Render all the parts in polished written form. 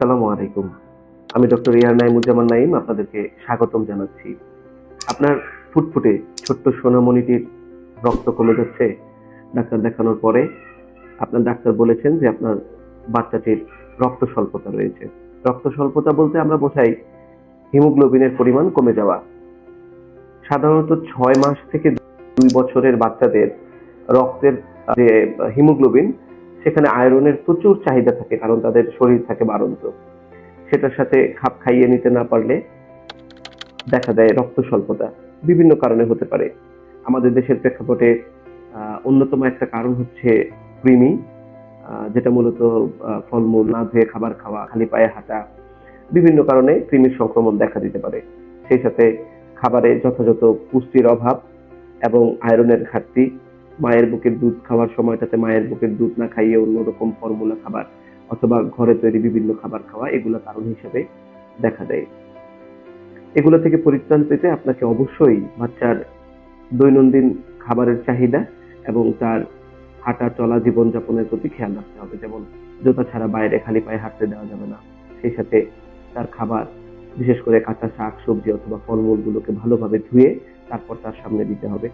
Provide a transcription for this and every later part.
আসসালামু আলাইকুম। আমি ডক্টর ইয়ার নাইমুজ্জামান নাইম আপনাদেরকে স্বাগতম জানাচ্ছি। আপনার ফুটফুটে ছোট্ট সোনামণিটির রক্ত কমে যাচ্ছে। ডাক্তার দেখানোর পরে আপনার ডাক্তার বলেছেন যে আপনার বাচ্চাটির রক্ত স্বল্পতা রয়েছে। রক্ত স্বল্পতা বলতে আমরা বোঝাই হিমোগ্লোবিনের পরিমাণ কমে যাওয়া। সাধারণত ৬ মাস থেকে ২ বছরের বাচ্চাদের রক্তের যে হিমোগ্লোবিন সেখানে আয়রনের প্রচুর চাহিদা থাকে, কারণ তাদের শরীর থাকে বাড়ন্ত। সেটার সাথে খাপ খাইয়ে নিতে না পারলে দেখা যায় রক্ত স্বল্পতা বিভিন্ন কারণে হতে পারে। আমাদের দেশের প্রেক্ষাপটে অন্যতম একটা কারণ হচ্ছে কৃমি, যেটা মূলত ফলমূল না ধুয়ে খাবার খাওয়া, খালি পায়ে হাঁটা, বিভিন্ন কারণে কৃমির সংক্রমণ দেখা দিতে পারে। সেই সাথে খাবারে যথাযথ পুষ্টির অভাব এবং আয়রনের ঘাটতি, মায়ের বুকের দুধ খাওয়ার সময়টাতে মায়ের বুকের দুধ না খাইয়ে অন্যরকম ফর্মুলা খাবার অথবা ঘরে তৈরি বিভিন্ন খাবার খাওয়া, এগুলো কারণ হিসেবে দেখা দেয়। এগুলো থেকে পরিত্রাণ পেতে আপনাকে অবশ্যই বাচ্চার দৈনন্দিন খাবারের চাহিদা এবং তার হাঁটা চলা জীবনযাপনের প্রতি খেয়াল রাখতে হবে। যেমন জুতা ছাড়া বাইরে খালি পায়ে হাঁটতে দেওয়া যাবে না। সেই সাথে তার খাবার, বিশেষ করে কাঁচা শাক সবজি অথবা ফলমূল গুলোকে ভালোভাবে ধুয়ে তারপর তার সামনে দিতে হবে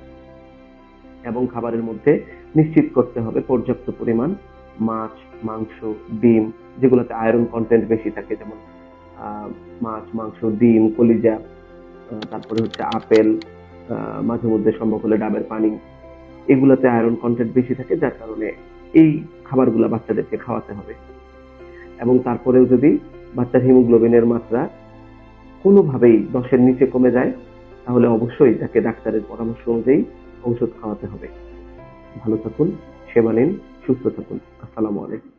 এবং খাবারের মধ্যে নিশ্চিত করতে হবে পর্যাপ্ত পরিমাণ মাছ, মাংস, ডিম, যেগুলোতে আয়রন কন্টেন্ট বেশি থাকে, যেমন মাছ, মাংস, ডিম, কলিজা, তারপরে হচ্ছে আপেল, মাঝে মধ্যে সম্ভব হলে ডাবের পানি, এগুলাতে আয়রন কন্টেন্ট বেশি থাকে, যার কারণে এই খাবারগুলা বাচ্চাদেরকে খাওয়াতে হবে। এবং তারপরেও যদি বাচ্চার হিমোগ্লোবিনের মাত্রা কোনোভাবেই 10-এর নিচে কমে যায়, তাহলে অবশ্যই তাকে ডাক্তারের পরামর্শ অনুযায়ী ঔষধ খাওয়াতে হবে। ভালো থাকুন, সেবা নিন, সুস্থ থাকুন। আসসালামু আলাইকুম।